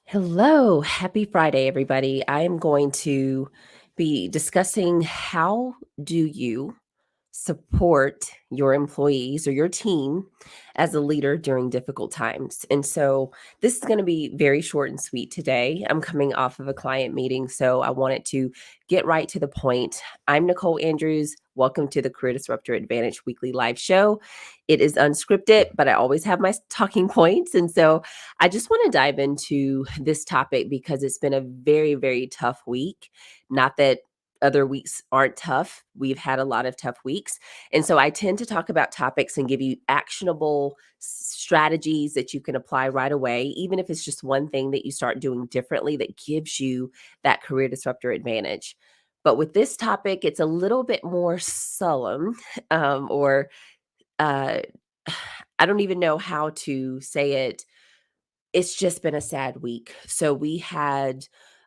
Hello, happy Friday, everybody. I am going to be discussing how do you support your employees or your team as a leader during difficult times. And so this is going to be very short and sweet today. I'm coming off of a client meeting, so I wanted to get right to the point. I'm Nicole Andrews. Welcome to the Career Disruptor Advantage weekly live show. It is unscripted, but I always have my talking points. And so I just want to dive into this topic because it's been a very, very tough week. Not that other weeks aren't tough. We've had a lot of tough weeks. And so I tend to talk about topics and give you actionable strategies that you can apply right away, even if it's just one thing that you start doing differently that gives you that career disruptor advantage. But with this topic, it's a little bit more solemn, or uh, I don't even know how to say it. It's just been a sad week. So we had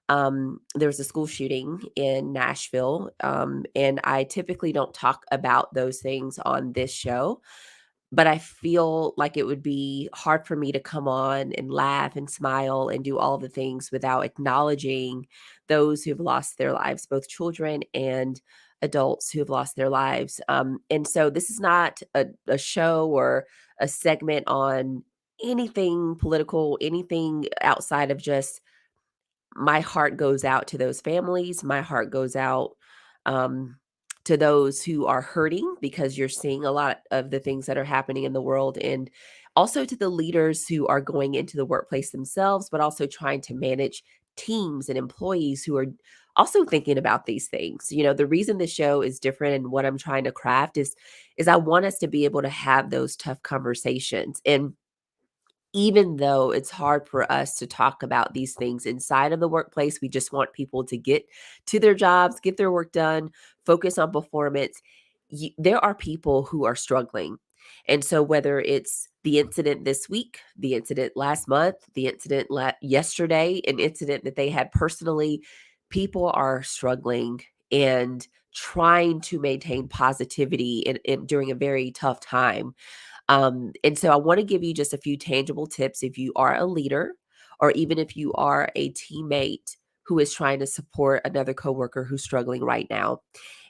there was a school shooting in Nashville, and I typically don't talk about those things on this show, but I feel like it would be hard for me to come on and laugh and smile and do all the things without acknowledging those who've lost their lives, both children and adults who have lost their lives. And so this is not a show or a segment on anything political, anything outside of just my heart goes out to those families. My heart goes out um, to those who are hurting because you're seeing a lot of the things that are happening in the world, and also to the leaders who are going into the workplace themselves, but also trying to manage teams and employees who are also thinking about these things. You know, the reason the show is different and what I'm trying to craft is I want us to be able to have those tough conversations. And even though it's hard for us to talk about these things inside of the workplace, we just want people to get to their jobs, get their work done, focus on performance. There are people who are struggling. And so, whether it's the incident this week, the incident last month, the incident yesterday, an incident that they had personally, people are struggling and trying to maintain positivity during a very tough time. And so I want to give you just a few tangible tips if you are a leader or even if you are a teammate who is trying to support another coworker who's struggling right now.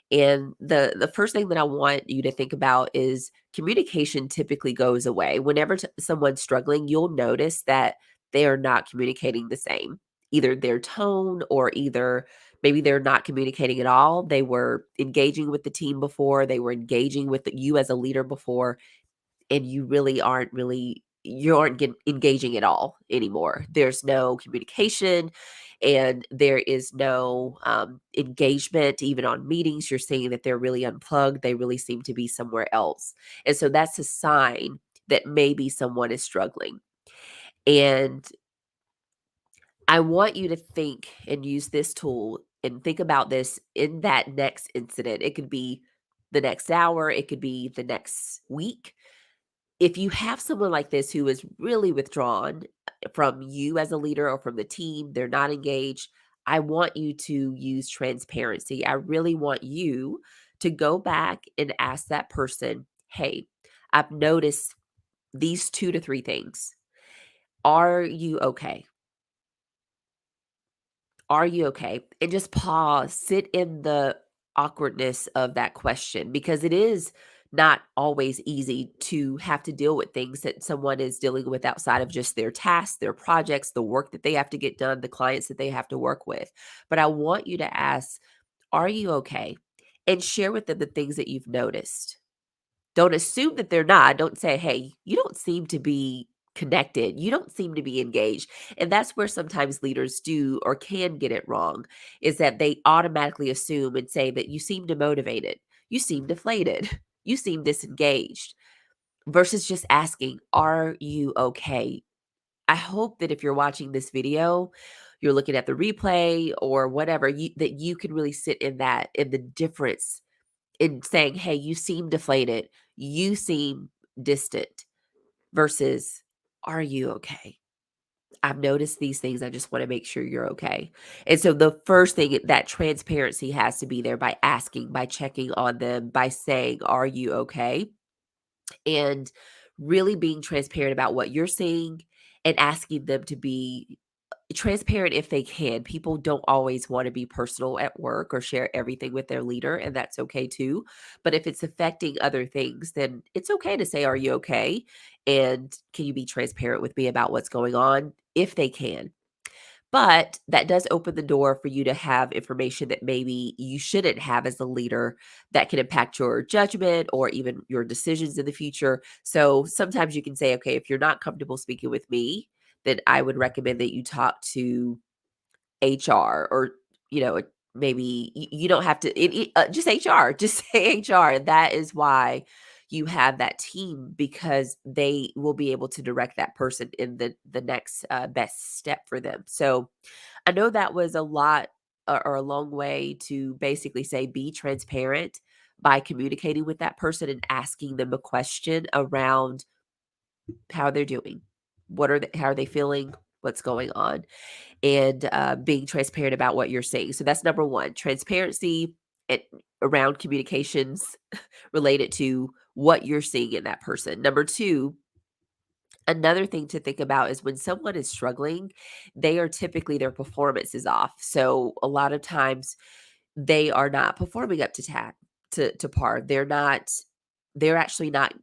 And the first thing that I want you to think about is communication typically goes away. Whenever someone's struggling, you'll notice that they are not communicating the same. Either their tone or either maybe they're not communicating at all. They were engaging with the team before, they were engaging with you as a leader before, and you aren't engaging at all anymore. There's no communication and there is no engagement. Even on meetings, you're seeing that they're really unplugged. They really seem to be somewhere else. And so that's a sign that maybe someone is struggling. And I want you to think and use this tool and think about this in that next incident. It could be the next hour, it could be the next week. If you have someone like this who is really withdrawn from you as a leader or from the team, they're not engaged, I want you to use transparency. I really want you to go back and ask that person, hey, I've noticed these 2 to 3 things. Are you okay? Are you okay? And just pause, sit in the awkwardness of that question because it is not always easy to have to deal with things that someone is dealing with outside of just their tasks, their projects, the work that they have to get done, the clients that they have to work with. But I want you to ask, are you okay? And share with them the things that you've noticed. Don't assume that they're not. Don't say, "Hey, you don't seem to be connected. You don't seem to be engaged." And that's where sometimes leaders do or can get it wrong, is that they automatically assume and say that you seem demotivated, you seem deflated, you seem disengaged, versus just asking, "Are you okay?" I hope that if you're watching this video, you're looking at the replay or whatever, that you can really sit in the difference in saying, "Hey, you seem deflated. You seem distant," versus, "Are you okay? I've noticed these things. I just want to make sure you're okay." And so the first thing, that transparency has to be there by asking, by checking on them, by saying, "Are you okay?" And really being transparent about what you're seeing and asking them to be transparent if they can. People don't always want to be personal at work or share everything with their leader, and that's okay too. But if it's affecting other things, then it's okay to say, "Are you okay? And can you be transparent with me about what's going on?" If they can. But that does open the door for you to have information that maybe you shouldn't have as a leader that can impact your judgment or even your decisions in the future. So sometimes you can say, okay, if you're not comfortable speaking with me, then I would recommend that you talk to HR or, maybe you don't have to, just HR, just say HR. And that is why you have that team because they will be able to direct that person in the next best step for them. So I know that was a lot or a long way to basically say be transparent by communicating with that person and asking them a question around how they're doing. How are they feeling? What's going on? And being transparent about what you're saying. So that's number one, transparency and around communications related to what you're seeing in that person. Number two, another thing to think about is when someone is struggling, they are typically their performance is off. So a lot of times they are not performing up to to par. They're actually not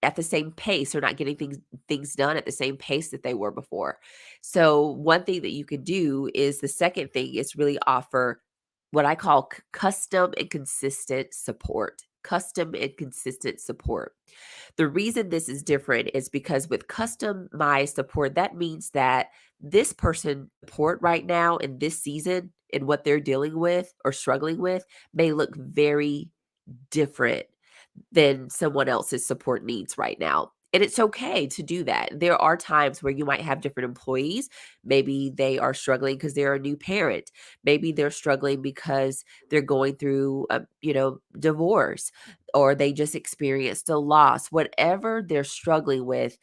at the same pace. They're not getting things done at the same pace that they were before. So one thing that you could do is the second thing is really offer what I call custom and consistent support. Custom and consistent support. The reason this is different is because with customized support, that means that this person support right now in this season and what they're dealing with or struggling with may look very different than someone else's support needs right now. And it's okay to do that. There are times where you might have different employees. Maybe they are struggling because they're a new parent. Maybe they're struggling because they're going through, divorce, or they just experienced a loss. Whatever they're struggling with,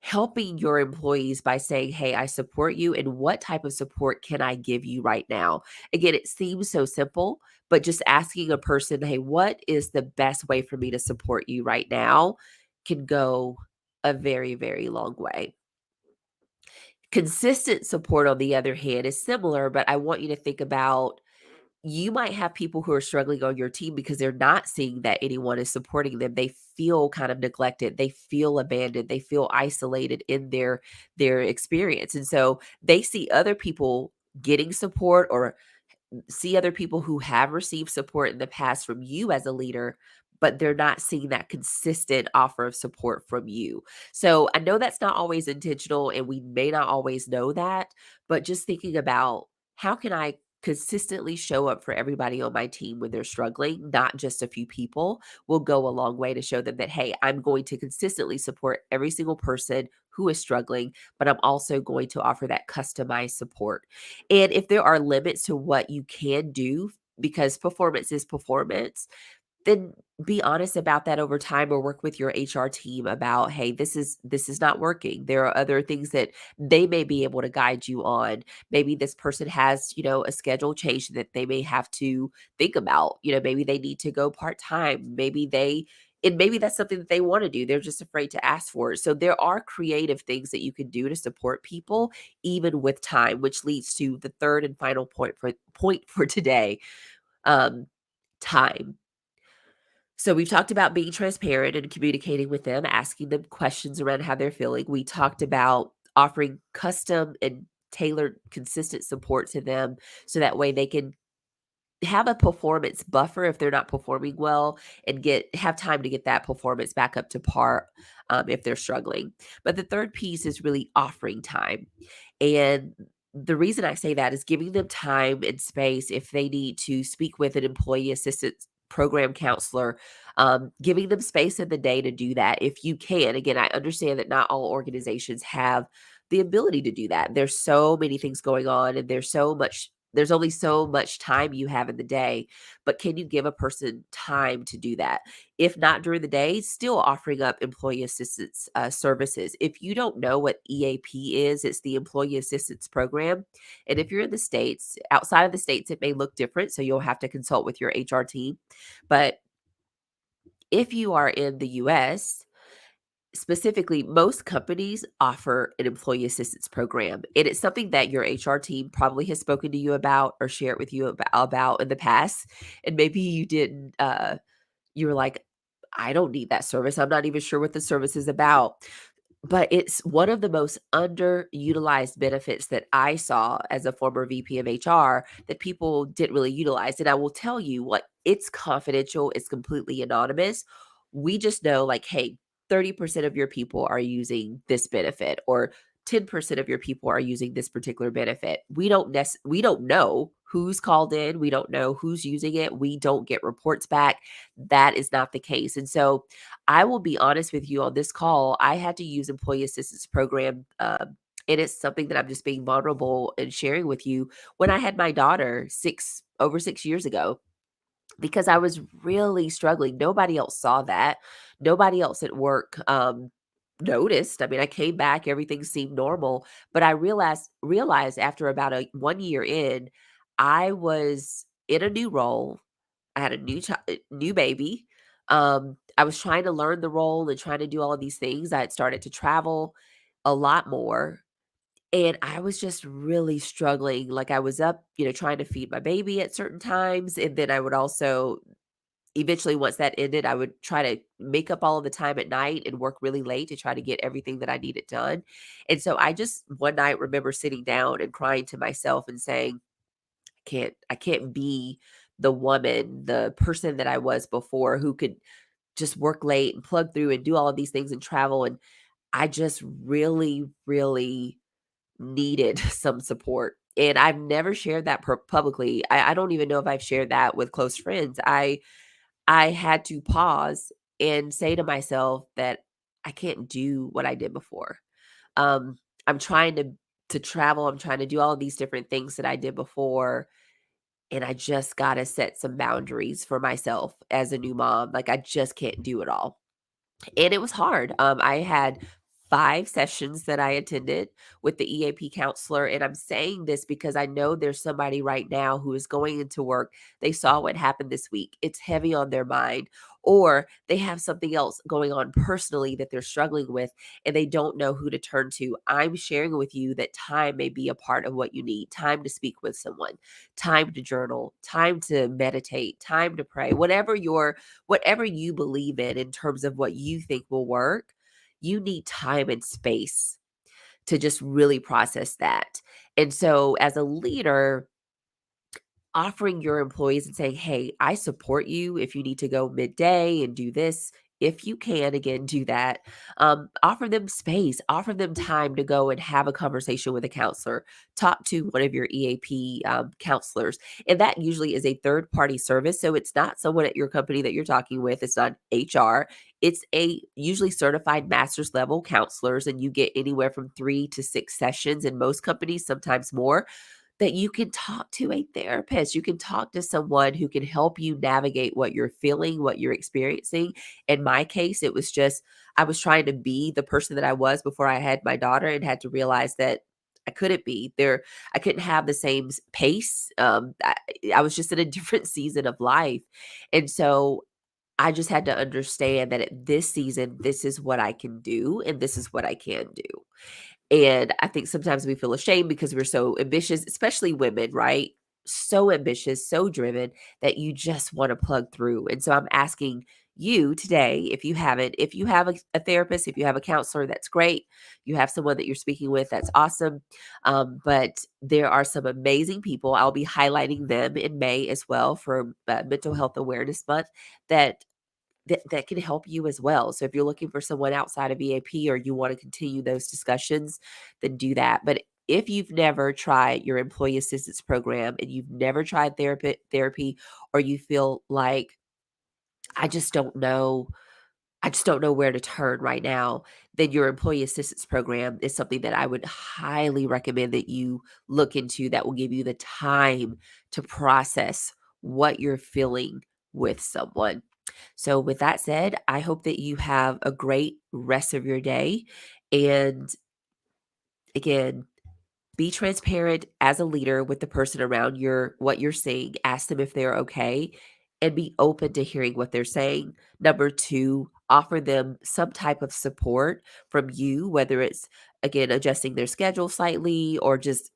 helping your employees by saying, "Hey, I support you, and what type of support can I give you right now?" Again, it seems so simple, but just asking a person, "Hey, what is the best way for me to support you right now?" can go a very, very long way. Consistent support, on the other hand, is similar, but I want you to think about you might have people who are struggling on your team because they're not seeing that anyone is supporting them. They feel kind of neglected. They feel abandoned. They feel isolated in their experience. And so they see other people getting support or see other people who have received support in the past from you as a leader, but they're not seeing that consistent offer of support from you. So I know that's not always intentional and we may not always know that, but just thinking about how can I consistently show up for everybody on my team when they're struggling, not just a few people, will go a long way to show them that, hey, I'm going to consistently support every single person who is struggling, but I'm also going to offer that customized support. And if there are limits to what you can do, because performance is performance, then be honest about that over time or work with your HR team about, hey, this is not working. There are other things that they may be able to guide you on. Maybe this person has, a schedule change that they may have to think about. Maybe they need to go part-time. Maybe that's something that they want to do. They're just afraid to ask for it. So there are creative things that you can do to support people even with time, which leads to the third and final point for today. Um, time. So we've talked about being transparent and communicating with them, asking them questions around how they're feeling. We talked about offering custom and tailored consistent support to them so that way they can have a performance buffer if they're not performing well and have time to get that performance back up to par if they're struggling. But the third piece is really offering time. And the reason I say that is giving them time and space if they need to speak with an employee assistance program counselor, giving them space in the day to do that if you can. Again, I understand that not all organizations have the ability to do that. There's so many things going on and there's only so much time you have in the day, but can you give a person time to do that? If not during the day, still offering up employee assistance services. If you don't know what EAP is, it's the Employee Assistance Program. And if you're in the States, outside of the States, it may look different. So you'll have to consult with your HR team. But if you are in the US, specifically, most companies offer an employee assistance program, and it's something that your HR team probably has spoken to you about or shared with you about in the past, and maybe you didn't, you were like, "I don't need that service. I'm not even sure what the service is about." But it's one of the most underutilized benefits that I saw as a former VP of HR that people didn't really utilize, and I will tell you what, it's confidential, it's completely anonymous. We just know, like, "Hey, 30% of your people are using this benefit," or 10% of your people are using this particular benefit. We don't know who's called in, we don't know who's using it, we don't get reports back. That is not the case, and so I will be honest with you on this call. I had to use employee assistance program, and it's something that I'm just being vulnerable and sharing with you when I had my daughter over 6 years ago because I was really struggling. Nobody else saw that. Nobody else at work noticed. I mean, I came back, everything seemed normal, but I realized after about 1 year in, I was in a new role. I had a new baby. I was trying to learn the role and trying to do all of these things. I had started to travel a lot more, and I was just really struggling. Like, I was up, trying to feed my baby at certain times, and then I would also eventually, once that ended, I would try to make up all of the time at night and work really late to try to get everything that I needed done. And so I just one night remember sitting down and crying to myself and saying, I can't be the woman, the person that I was before who could just work late and plug through and do all of these things and travel. And I just really, really needed some support. And I've never shared that publicly. I don't even know if I've shared that with close friends. I had to pause and say to myself that I can't do what I did before. I'm trying to travel. I'm trying to do all of these different things that I did before, and I just gotta set some boundaries for myself as a new mom. Like, I just can't do it all. And it was hard. I had 5 sessions that I attended with the EAP counselor, and I'm saying this because I know there's somebody right now who is going into work. They saw what happened this week. It's heavy on their mind, or they have something else going on personally that they're struggling with, and they don't know who to turn to. I'm sharing with you that time may be a part of what you need. Time to speak with someone, time to journal, time to meditate, time to pray. Whatever you believe in terms of what you think will work, you need time and space to just really process that. And so as a leader, offering your employees and saying, "Hey, I support you if you need to go midday and do this." If you can, again, do that. Offer them space, offer them time to go and have a conversation with a counselor. Talk to one of your EAP counselors. And that usually is a third party service. So it's not someone at your company that you're talking with, it's not HR. It's a usually certified master's level counselors, and you get anywhere from 3 to 6 sessions in most companies, sometimes more, that you can talk to a therapist. You can talk to someone who can help you navigate what you're feeling, what you're experiencing. In my case, it was just I was trying to be the person that I was before I had my daughter and had to realize that I couldn't be there. I couldn't have the same pace. I was just in a different season of life. And so I just had to understand that at this season, this is what I can do and this is what I can do. And I think sometimes we feel ashamed because we're so ambitious, especially women, right? So ambitious, so driven that you just want to plug through. And so I'm asking you today, if you have a therapist, if you have a counselor, that's great. You have someone that you're speaking with, that's awesome. But there are some amazing people. I'll be highlighting them in May as well for Mental Health Awareness Month that that can help you as well. So if you're looking for someone outside of EAP or you want to continue those discussions, then do that. But if you've never tried your employee assistance program and you've never tried therapy, or you feel like I just don't know, I just don't know where to turn right now, then your employee assistance program is something that I would highly recommend that you look into, that will give you the time to process what you're feeling with someone. So, with that said, I hope that you have a great rest of your day. And again, be transparent as a leader with the person around what you're seeing. Ask them if they're okay. and be open to hearing what they're saying. Number 2, offer them some type of support from you, whether it's, again, adjusting their schedule slightly or just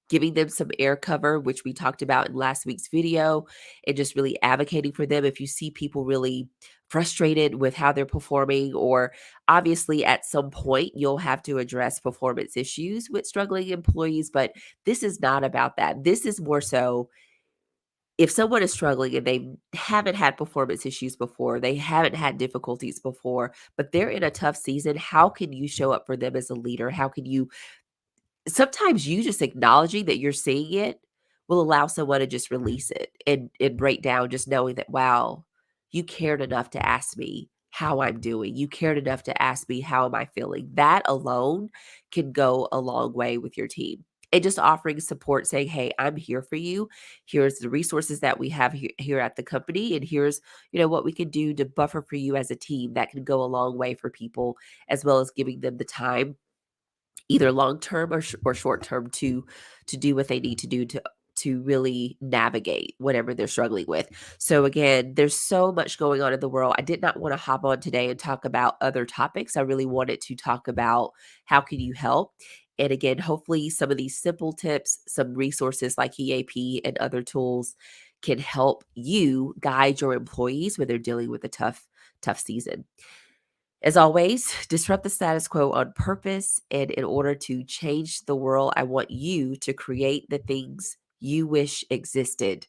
giving them some air cover, which we talked about in last week's video, and just really advocating for them. If you see people really frustrated with how they're performing, or obviously at some point you'll have to address performance issues with struggling employees, but this is not about that. This is more so if someone is struggling and they haven't had performance issues before, they haven't had difficulties before, but they're in a tough season, how can you show up for them as a leader? How can you sometimes you just acknowledging that you're seeing it will allow someone to just release it and break down, just knowing that, wow, you cared enough to ask me how I'm doing. You cared enough to ask me how am I feeling. That alone can go a long way with your team. And just offering support, saying, hey, I'm here for you. Here's the resources that we have here at the company. And here's, what we can do to buffer for you as a team. That can go a long way for people, as well as giving them the time either long term or short term to do what they need to do to really navigate whatever they're struggling with. So again, there's so much going on in the world. I did not want to hop on today and talk about other topics. I really wanted to talk about how can you help. And again, hopefully some of these simple tips, some resources like EAP and other tools can help you guide your employees when they're dealing with a tough season. As always, disrupt the status quo on purpose. And in order to change the world, I want you to create the things you wish existed.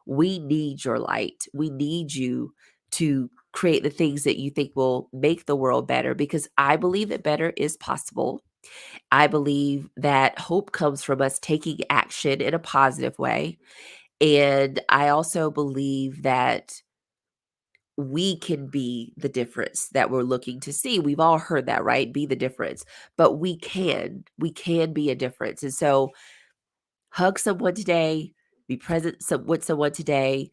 We need your light. We need you to create the things that you think will make the world better, because I believe that better is possible. I believe that hope comes from us taking action in a positive way. And I also believe that we can be the difference that we're looking to see. We've all heard that, right? Be the difference. But we can be a difference. And so hug someone today, be present with someone today.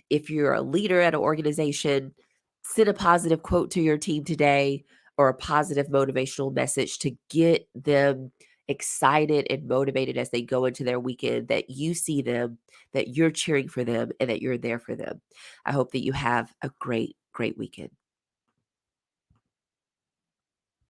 If you're a leader at an organization, send a positive quote to your team today, or a positive motivational message to get them excited and motivated as they go into their weekend, that you see them, that you're cheering for them, and that you're there for them. I hope that you have a great, great weekend.